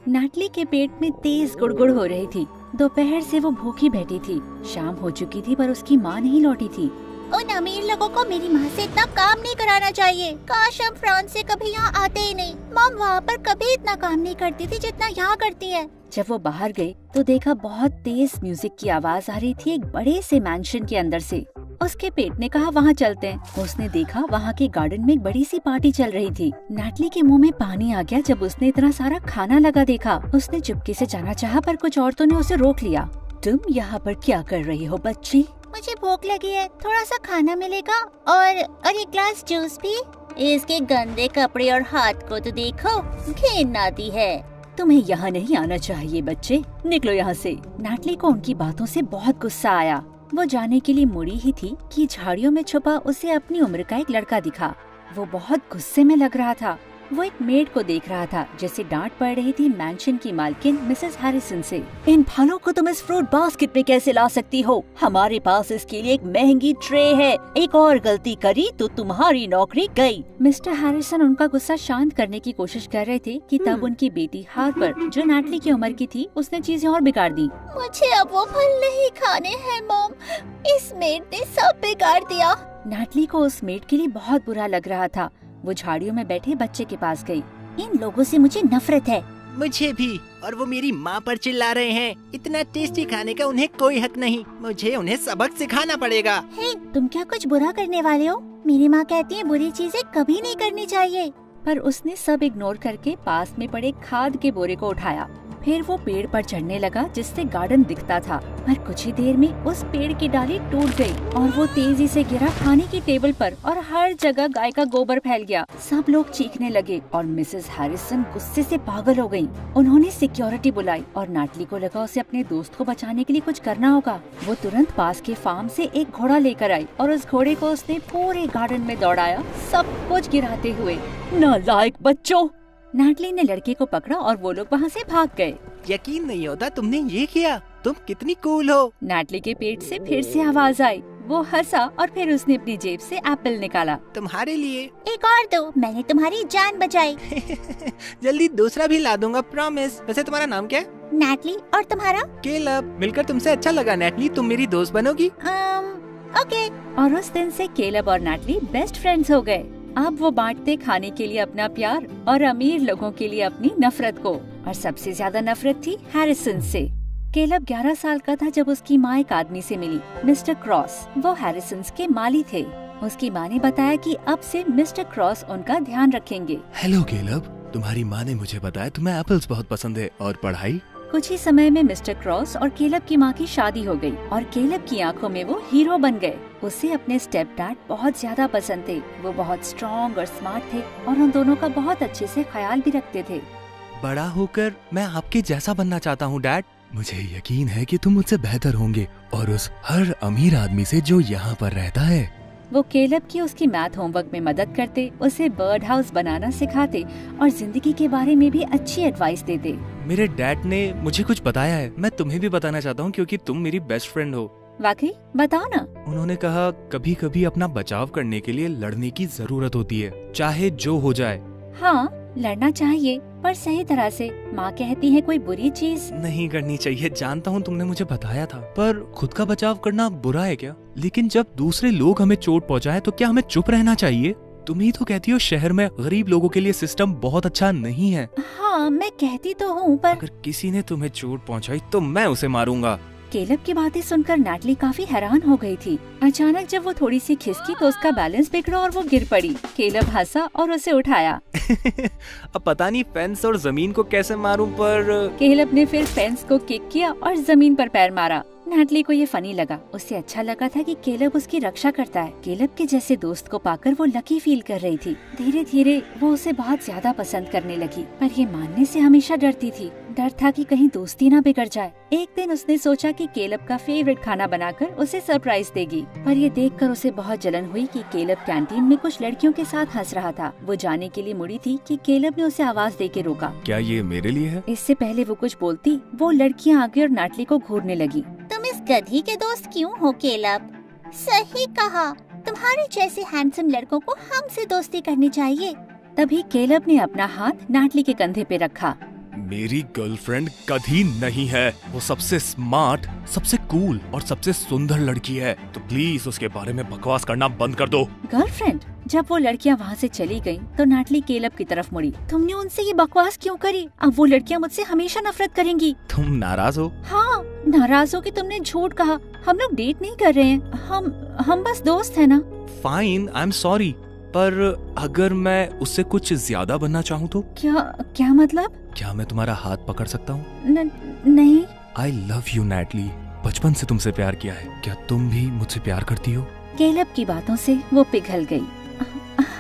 Natalie के पेट में तेज गुड़गुड़ हो रही थी। दोपहर से वो भूखी बैठी थी। शाम हो चुकी थी पर उसकी माँ नहीं लौटी थी। उन अमीर लोगों को मेरी माँ से इतना काम नहीं कराना चाहिए। काश हम फ्रांस से कभी यहाँ आते ही नहीं। मॉम वहाँ पर कभी इतना काम नहीं करती थी जितना यहाँ करती है। जब वो बाहर गई तो देखा बहुत तेज म्यूजिक की आवाज आ रही थी एक बड़े से मैंशन के अंदर से। उसके पेट ने कहा वहाँ चलते हैं। उसने देखा वहाँ के गार्डन में एक बड़ी सी पार्टी चल रही थी। नैटली के मुंह में पानी आ गया जब उसने इतना सारा खाना लगा देखा। उसने चुपके से जाना चाहा पर कुछ औरतों ने उसे रोक लिया। तुम यहाँ पर क्या कर रही हो बच्ची? मुझे भूख लगी है, थोड़ा सा खाना मिलेगा और एक ग्लास जूस भी। इसके गंदे कपड़े और हाथ को तो देखो, घिन आती है। तुम्हें यहाँ नहीं आना चाहिए बच्चे, निकलो यहाँ से। नैटली को उनकी बातों से बहुत गुस्सा आया। वो जाने के लिए मुड़ी ही थी कि झाड़ियों में छुपा उसे अपनी उम्र का एक लड़का दिखा। वो बहुत गुस्से में लग रहा था। वो एक मेड को देख रहा था जैसे डांट पड़ रही थी मैंशन की मालकिन मिसेस हैरिसन से। इन फलों को तुम इस फ्रूट बास्केट में कैसे ला सकती हो? हमारे पास इसके लिए एक महंगी ट्रे है। एक और गलती करी तो तुम्हारी नौकरी गई। मिस्टर हैरिसन उनका गुस्सा शांत करने की कोशिश कर रहे थे कि तब उनकी बेटी हार्पर, जो नैटली की उम्र की थी, उसने चीजें और बिगाड़ दी। मुझे अब वो फल नहीं खाने हैं मॉम, इस मेड ने सब बिगाड़ दिया। नैटली को उस मेड के लिए बहुत बुरा लग रहा था। वो झाड़ियों में बैठे बच्चे के पास गई। इन लोगों से मुझे नफरत है। मुझे भी, और वो मेरी माँ पर चिल्ला रहे हैं। इतना टेस्टी खाने का उन्हें कोई हक नहीं। मुझे उन्हें सबक सिखाना पड़ेगा। हे, तुम क्या कुछ बुरा करने वाले हो? मेरी माँ कहती है बुरी चीजें कभी नहीं करनी चाहिए। पर उसने सब इग्नोर करके पास में पड़े खाद के बोरे को उठाया। फिर वो पेड़ पर चढ़ने लगा जिससे गार्डन दिखता था। पर कुछ ही देर में उस पेड़ की डाली टूट गई और वो तेजी से गिरा खाने की टेबल पर और हर जगह गाय का गोबर फैल गया। सब लोग चीखने लगे और मिसेस हैरिसन गुस्से से पागल हो गयी। उन्होंने सिक्योरिटी बुलाई और नैटली को लगा उसे अपने दोस्त को बचाने के लिए कुछ करना होगा। वो तुरंत पास के फार्म से एक घोड़ा लेकर आई और उस घोड़े को उसने पूरे गार्डन में दौड़ाया, सब कुछ गिराते हुए। नालायक बच्चों! नैटली ने लड़के को पकड़ा और वो लोग वहाँ से भाग गए। यकीन नहीं होता तुमने ये किया। तुम कितनी कूल हो। नैटली के पेट से फिर से आवाज आई। वो हंसा और फिर उसने अपनी जेब से एप्पल निकाला। तुम्हारे लिए। एक और दो, मैंने तुम्हारी जान बचाई। जल्दी दूसरा भी ला दूंगा, प्रॉमिस। वैसे तुम्हारा नाम क्या है? नैटली। और तुम्हारा? केलब। मिलकर तुमसे अच्छा लगा नैटली, तुम मेरी दोस्त बनोगी? ओके। और उस दिन से केलब और नैटली बेस्ट फ्रेंड्स हो गए। अब वो बांटते खाने के लिए अपना प्यार और अमीर लोगों के लिए अपनी नफरत को। और सबसे ज्यादा नफरत थी हैरिसन से। केलब 11 साल का था जब उसकी माँ एक आदमी से मिली, मिस्टर क्रॉस। वो हैरिसन के माली थे। उसकी माँ ने बताया कि अब से मिस्टर क्रॉस उनका ध्यान रखेंगे। हेलो केलब, तुम्हारी माँ ने मुझे बताया तुम्हें एप्पल्स बहुत पसंद है। और पढ़ाई? कुछ ही समय में मिस्टर क्रॉस और केलब की माँ की शादी हो गई और केलब की आंखों में वो हीरो बन गए। उसे अपने स्टेप डैड बहुत ज्यादा पसंद थे। वो बहुत स्ट्रॉन्ग और स्मार्ट थे और उन दोनों का बहुत अच्छे से ख्याल भी रखते थे। बड़ा होकर मैं आपके जैसा बनना चाहता हूँ डैड। मुझे यकीन है कि तुम मुझसे बेहतर होंगे और उस हर अमीर आदमी से जो यहाँ पर रहता है। वो केलब की उसकी मैथ होमवर्क में मदद करते, उसे बर्ड हाउस बनाना सिखाते और जिंदगी के बारे में भी अच्छी एडवाइस देते। मेरे डैड ने मुझे कुछ बताया है, मैं तुम्हें भी बताना चाहता हूँ क्योंकि तुम मेरी बेस्ट फ्रेंड हो। वाकई? बताओ ना। उन्होंने कहा कभी कभी अपना बचाव करने के लिए लड़ने की जरूरत होती है, चाहे जो हो जाए। हाँ, लड़ना चाहिए पर सही तरह से। माँ कहती है कोई बुरी चीज नहीं करनी चाहिए। जानता हूँ तुमने मुझे बताया था, पर खुद का बचाव करना बुरा है क्या? लेकिन जब दूसरे लोग हमें चोट पहुँचाए तो क्या हमें चुप रहना चाहिए? तुम ही तो कहती हो शहर में गरीब लोगों के लिए सिस्टम बहुत अच्छा नहीं है। हाँ, मैं कहती तो हूँ पर अगर किसी ने तुम्हें चोट पहुँचाई तो मैं उसे मारूंगा। केलब की बातें सुनकर नैटली काफी हैरान हो गई थी। अचानक जब वो थोड़ी सी खिसकी तो उसका बैलेंस बिगड़ा और वो गिर पड़ी। केलब हंसा और उसे उठाया। अब पता नहीं फेंस और जमीन को कैसे मारूं, पर केलब ने फिर फेंस को किक किया और जमीन पर पैर मारा। नैटली को ये फनी लगा। उसे अच्छा लगा था कि केलब उसकी रक्षा करता है। केलब के जैसे दोस्त को पाकर वो लकी फील कर रही थी। धीरे धीरे वो उसे बहुत ज्यादा पसंद करने लगी, पर ये मानने से हमेशा डरती थी। डर था कि कहीं दोस्ती ना बिगड़ जाए। एक दिन उसने सोचा कि केलब का फेवरेट खाना बनाकर उसे सरप्राइज देगी, पर ये देखकर उसे बहुत जलन हुई कि केलब कैंटीन में कुछ लड़कियों के साथ हंस रहा था। वो जाने के लिए मुड़ी थी कि केलब ने उसे आवाज देके रोका। क्या ये मेरे लिए है? इससे पहले वो कुछ बोलती, वो लड़कियाँ आगे और नैटली को घूरने लगी। तुम इस गधी के दोस्त क्यों हो केलब? सही कहा, तुम्हारे जैसे हैंडसम लड़कों को हमसे दोस्ती करनी चाहिए। तभी केलब ने अपना हाथ नैटली के कंधे पे रखा। मेरी गर्लफ्रेंड कभी नहीं है। वो सबसे स्मार्ट, सबसे कूल और सबसे सुंदर लड़की है, तो प्लीज उसके बारे में बकवास करना बंद कर दो। गर्लफ्रेंड? जब वो लड़कियां वहाँ से चली गयीं, तो नाटली केलब की तरफ मुड़ी। तुमने उनसे ये बकवास क्यों करी? अब वो लड़कियां मुझसे हमेशा नफरत करेंगी। तुम नाराज हो? हाँ, नाराज हो कि तुमने झूठ कहा। हम लोग डेट नहीं कर रहे हैं, हम बस दोस्त है ना। फाइन, आई एम सॉरी, पर अगर मैं उससे कुछ ज्यादा बनना चाहूँ तो? क्या मतलब? क्या मैं तुम्हारा हाथ पकड़ सकता हूँ? नहीं। आई लव यू नैटली, बचपन से तुमसे प्यार किया है। क्या तुम भी मुझसे प्यार करती हो? केलब की बातों से वो पिघल गई।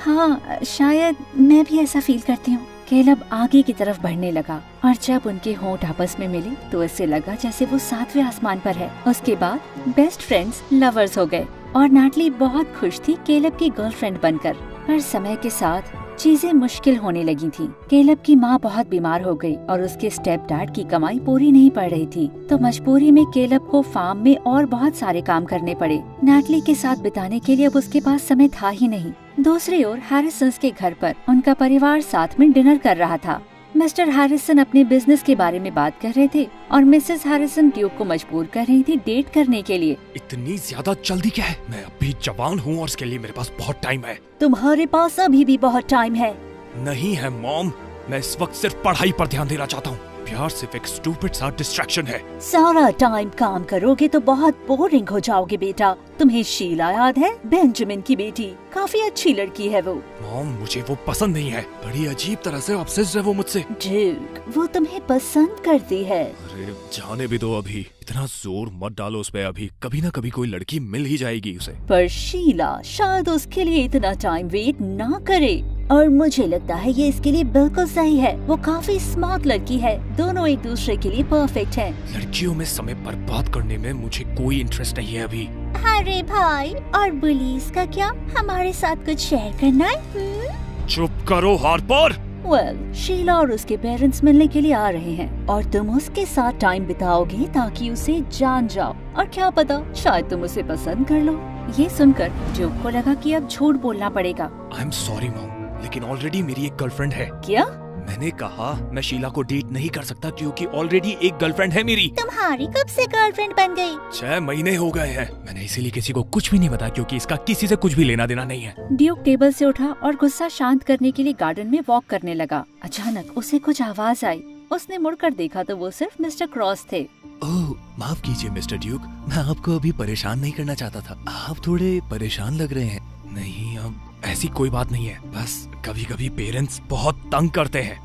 हाँ, शायद मैं भी ऐसा फील करती हूँ। केलब आगे की तरफ बढ़ने लगा और जब उनके होंठ आपस में मिले तो ऐसे लगा जैसे वो 7वें आसमान पर है। उसके बाद बेस्ट फ्रेंड्स लवर्स हो गए और नाटली बहुत खुश थी केलब की गर्लफ्रेंड बनकर। पर समय के साथ चीजें मुश्किल होने लगी थी। केलब की माँ बहुत बीमार हो गई और उसके स्टेप डैड की कमाई पूरी नहीं पड़ रही थी, तो मजबूरी में केलब को फार्म में और बहुत सारे काम करने पड़े। नाटली के साथ बिताने के लिए अब उसके पास समय था ही नहीं। दूसरी ओर हैरिसन्स के घर पर उनका परिवार साथ में डिनर कर रहा था। मिस्टर हैरिसन अपने बिजनेस के बारे में बात कर रहे थे और मिसेस हैरिसन ड्यूक को मजबूर कर रही थी डेट करने के लिए। इतनी ज्यादा जल्दी क्या है? मैं अभी जवान हूँ और इसके लिए मेरे पास बहुत टाइम है। तुम्हारे पास अभी भी बहुत टाइम है। नहीं है मॉम, मैं इस वक्त सिर्फ पढ़ाई पर ध्यान देना चाहता हूँ। प्यार सिर्फ एक स्टूपिड सा डिस्ट्रैक्शन है। सारा टाइम काम करोगे तो बहुत बोरिंग हो जाओगे बेटा। तुम्हें शीला याद है? बेंजामिन की बेटी, काफी अच्छी लड़की है वो। मॉम, मुझे वो पसंद नहीं है। बड़ी अजीब तरह से ऑब्सेस्ड है वो मुझसे। ड्यूक, वो तुम्हें पसंद करती है। अरे जाने भी दो, अभी इतना जोर मत डालो उस पे। अभी कभी ना कभी कोई लड़की मिल ही जाएगी उसे। पर शीला शायद उसके लिए इतना टाइम वेट ना करे, और मुझे लगता है ये इसके लिए बिल्कुल सही है। वो काफी स्मार्ट लड़की है, दोनों एक दूसरे के लिए परफेक्ट हैं। लड़कियों में समय बर्बाद करने में मुझे कोई इंटरेस्ट नहीं है अभी। अरे भाई, और पुलिस का क्या? हमारे साथ कुछ शेयर करना है? चुप करो हार्पर। वेल, शीला और उसके पेरेंट्स मिलने के लिए आ रहे हैं और तुम उसके साथ टाइम बिताओगे ताकि उसे जान जाओ, और क्या पता शायद तुम उसे पसंद कर लो। ये सुनकर ड्यूक को लगा कि अब झूठ बोलना पड़ेगा। आई एम सॉरी मॉम, लेकिन ऑलरेडी मेरी एक गर्लफ्रेंड है। क्या? मैंने कहा मैं शीला को डेट नहीं कर सकता क्योंकि ऑलरेडी एक गर्लफ्रेंड है मेरी। तुम्हारी कब से गर्लफ्रेंड बन गई? 6 महीने हो गए हैं। मैंने इसीलिए किसी को कुछ भी नहीं बताया क्योंकि इसका किसी से कुछ भी लेना देना नहीं है। ड्यूक टेबल से उठा और गुस्सा शांत करने के लिए गार्डन में वॉक करने लगा। अचानक उसे कुछ आवाज आई। उसने मुड़कर देखा तो वो सिर्फ मिस्टर क्रॉस थे। ओह, माफ कीजिए मिस्टर ड्यूक, मैं आपको अभी परेशान नहीं करना चाहता था। आप थोड़े परेशान लग रहे हैं। नहीं, अब ऐसी कोई बात नहीं है, बस कभी कभी पेरेंट्स बहुत तंग करते हैं।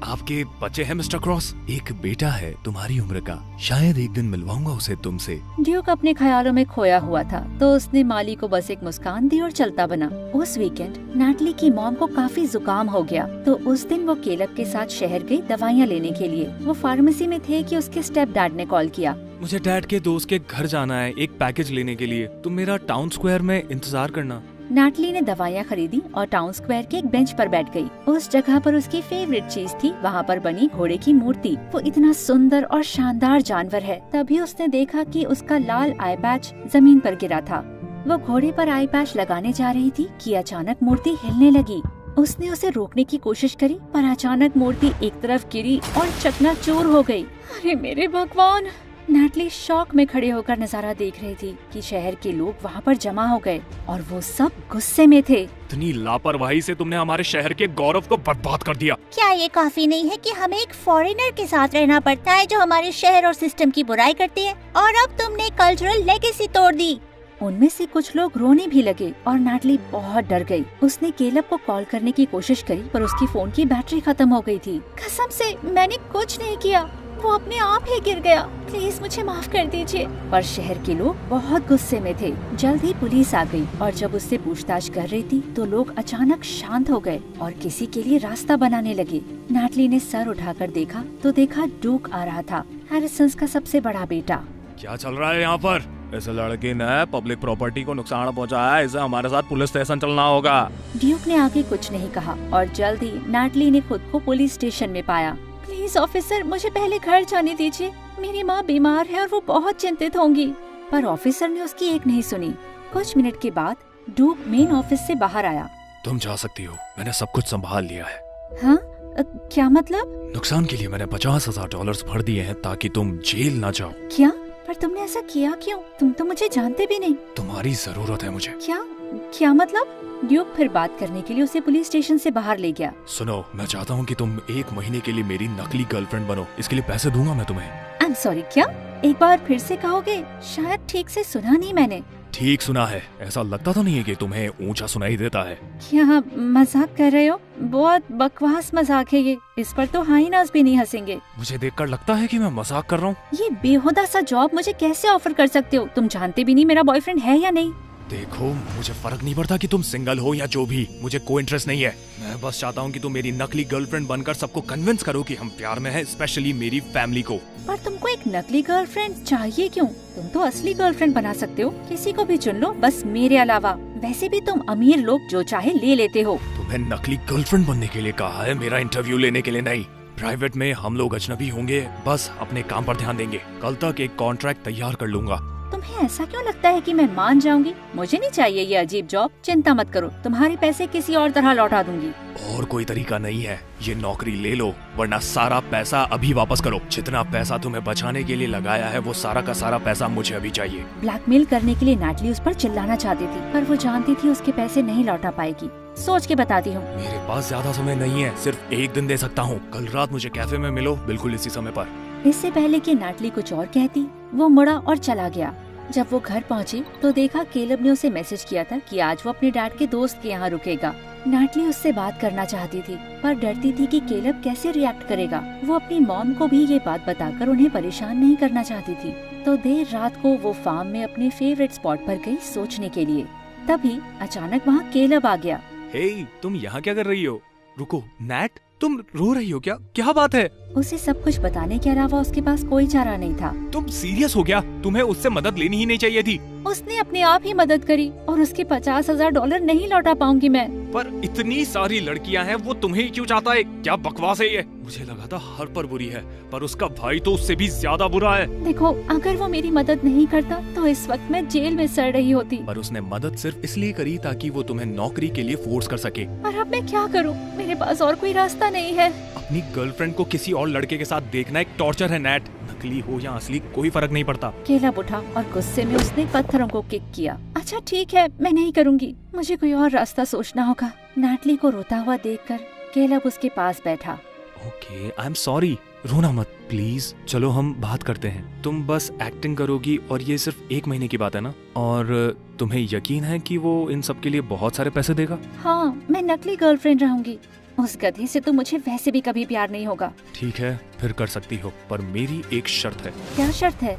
आपके बच्चे हैं मिस्टर क्रॉस? एक बेटा है तुम्हारी उम्र का, शायद एक दिन मिलवाऊंगा उसे तुमसे। ड्यूक अपने ख्यालों में खोया हुआ था, तो उसने माली को बस एक मुस्कान दी और चलता बना। उस वीकेंड नाटली की मॉम को काफी जुकाम हो गया, तो उस दिन वो केलब के साथ शहर गई दवाइयाँ लेने के लिए। वो फार्मेसी में थे कि उसके स्टेप डैड ने कॉल किया। मुझे डैड के दोस्त के घर जाना है एक पैकेज लेने के लिए, तुम मेरा टाउन स्क्वायर में इंतजार करना। नाटली ने दवाइयाँ खरीदी और टाउन स्क्वायर के एक बेंच पर बैठ गई। उस जगह पर उसकी फेवरेट चीज थी वहाँ पर बनी घोड़े की मूर्ति। वो इतना सुंदर और शानदार जानवर है। तभी उसने देखा कि उसका लाल आई पैच जमीन पर गिरा था। वो घोड़े पर आई पैच लगाने जा रही थी कि अचानक मूर्ति हिलने लगी। उसने उसे रोकने की कोशिश करी, पर अचानक मूर्ति एक तरफ गिरी और चकनाचूर हो गई। अरे मेरे भगवान! नाटली शॉक में खड़े होकर नजारा देख रही थी कि शहर के लोग वहाँ पर जमा हो गए और वो सब गुस्से में थे। इतनी लापरवाही से तुमने हमारे शहर के गौरव को बर्बाद कर दिया। क्या ये काफी नहीं है कि हमें एक फॉरेनर के साथ रहना पड़ता है जो हमारे शहर और सिस्टम की बुराई करती है, और अब तुमने कल्चरल लेगेसी तोड़ दी। उनमें से कुछ लोग रोने भी लगे और नाटली बहुत डर गई। उसने केलब को कॉल करने की कोशिश करी, पर उसकी फोन की बैटरी खत्म हो गई थी। कसम से मैंने कुछ नहीं किया, वो अपने आप ही गिर गया। प्लीज मुझे माफ कर दीजिए। पर शहर के लोग बहुत गुस्से में थे। जल्द ही पुलिस आ गई और जब उससे पूछताछ कर रही थी तो लोग अचानक शांत हो गए और किसी के लिए रास्ता बनाने लगे। नाटली ने सर उठाकर देखा तो देखा ड्यूक आ रहा था, हैरिसन्स का सबसे बड़ा बेटा। क्या चल रहा है यहाँ पर? इस लड़के ने पब्लिक प्रॉपर्टी को नुकसान पहुँचाया, इसे हमारे साथ पुलिस स्टेशन चलना होगा। ड्यूक ने आगे कुछ नहीं कहा और जल्द ही नाटली ने खुद को पुलिस स्टेशन में पाया। प्लीज ऑफिसर, मुझे पहले घर जाने दीजिए, मेरी माँ बीमार है और वो बहुत चिंतित होंगी। पर ऑफिसर ने उसकी एक नहीं सुनी। कुछ मिनट के बाद ड्यूक मेन ऑफिस से बाहर आया। तुम जा सकती हो, मैंने सब कुछ संभाल लिया है। हाँ, क्या मतलब? नुकसान के लिए मैंने $50,000 भर दिए हैं ताकि तुम जेल ना जाओ। क्या? पर तुमने ऐसा किया क्यों? तुम तो मुझे जानते भी नहीं। तुम्हारी जरूरत है मुझे। क्या मतलब? ड्यूक फिर बात करने के लिए उसे पुलिस स्टेशन से बाहर ले गया। सुनो, मैं चाहता हूँ कि तुम 1 महीने के लिए मेरी नकली गर्लफ्रेंड बनो। इसके लिए पैसे दूंगा मैं तुम्हें। आई एम सॉरी, क्या? एक बार फिर से कहोगे? शायद ठीक से सुना नहीं मैंने। ठीक सुना है। ऐसा लगता तो नहीं है कि तुम्हें ऊंचा सुनाई देता है? क्या मजाक कर रहे हो? बहुत बकवास मजाक है ये। इस पर तो हाइनास भी नहीं हंसेंगे। मुझे देखकर लगता है कि मैं मजाक कर रहा हूँ। ये बेहुदा सा जॉब मुझे कैसे ऑफर कर सकते हो? तुम जानते भी नहीं मेरा बॉयफ्रेंड है या नहीं। देखो, मुझे फर्क नहीं पड़ता कि तुम सिंगल हो या जो भी, मुझे कोई इंटरेस्ट नहीं है। मैं बस चाहता हूँ कि तुम मेरी नकली गर्लफ्रेंड बनकर सबको कन्विंस करो कि हम प्यार में हैं, स्पेशली मेरी फैमिली को। पर तुमको एक नकली गर्लफ्रेंड चाहिए क्यों? तुम तो असली गर्लफ्रेंड बना सकते हो। किसी को भी चुन लो, बस मेरे अलावा। वैसे भी तुम अमीर लोग जो चाहे ले लेते हो। तुम्हें नकली गर्लफ्रेंड बनने के लिए कहा है, मेरा इंटरव्यू लेने के लिए नहीं। प्राइवेट में हम लोग अजनबी होंगे, बस अपने काम पर ध्यान देंगे। कल तक एक कॉन्ट्रैक्ट तैयार कर लूंगा। तुम्हें ऐसा क्यों लगता है कि मैं मान जाऊंगी? मुझे नहीं चाहिए ये अजीब जॉब। चिंता मत करो, तुम्हारे पैसे किसी और तरह लौटा दूंगी। और कोई तरीका नहीं है, ये नौकरी ले लो वरना सारा पैसा अभी वापस करो। जितना पैसा तुम्हें बचाने के लिए लगाया है वो सारा का सारा पैसा मुझे अभी चाहिए। ब्लैकमेल करने के लिए नैटली उस पर चिल्लाना चाहती थी, पर वो जानती थी उसके पैसे नहीं लौटा पाएगी। सोच के बताती हूँ। मेरे पास ज्यादा समय नहीं है, सिर्फ 1 दिन दे सकता हूँ। कल रात मुझे कैफे में मिलो, बिल्कुल इसी समय पर। इससे पहले कि नैटली कुछ और कहती, वो मुड़ा और चला गया। जब वो घर पहुंची तो देखा केलब ने उसे मैसेज किया था कि आज वो अपने डैड के दोस्त के यहाँ रुकेगा। नैटली उससे बात करना चाहती थी, पर डरती थी कि केलब कैसे रिएक्ट करेगा। वो अपनी मॉम को भी ये बात बताकर उन्हें परेशान नहीं करना चाहती थी। तो देर रात को वो फार्म में अपने फेवरेट स्पॉट पर गई सोचने के लिए। तभी अचानक वहाँ केलब आ गया। हे, तुम यहाँ क्या कर रही हो? रुको, नैट, तुम रो रही हो क्या? क्या बात है? उसे सब कुछ बताने के अलावा उसके पास कोई चारा नहीं था। तुम सीरियस हो गया? तुम्हें उससे मदद लेनी ही नहीं चाहिए थी। उसने अपने आप ही मदद करी और उसके $50,000 नहीं लौटा पाऊंगी मैं। पर इतनी सारी लड़कियां हैं, वो तुम्हें ही क्यों चाहता है? क्या बकवास है ये? मुझे लगा था हर बुरी है, पर उसका भाई तो उससे भी ज्यादा बुरा है। देखो, अगर वो मेरी मदद नहीं करता तो इस वक्त मैं जेल में सड़ रही होती। पर उसने मदद सिर्फ इसलिए करी ताकि वो तुम्हें नौकरी के लिए फोर्स कर सके। पर अब मैं क्या करूं? मेरे पास और कोई रास्ता नहीं है। अपनी गर्लफ्रेंड को किसी और लड़के के साथ देखना एक टॉर्चर है नैट। नकली हो या असली कोई फर्क नहीं पड़ता। केलब उठा और गुस्से में उसने पत्थरों को किक किया। अच्छा ठीक है, मैं नहीं करूंगी, मुझे कोई और रास्ता सोचना होगा। नैटली को रोता हुआ देखकर केलब उसके पास बैठा। Okay, I am sorry. रोना मत प्लीज, चलो हम बात करते हैं। तुम बस एक्टिंग करोगी और ये सिर्फ 1 महीने की बात है ना? और तुम्हें यकीन है कि वो इन सब के लिए बहुत सारे पैसे देगा? हाँ, मैं नकली गर्लफ्रेंड रहूंगी। उस गधे से तो मुझे वैसे भी कभी प्यार नहीं होगा। ठीक है, फिर कर सकती हो, पर मेरी एक शर्त है। क्या शर्त है?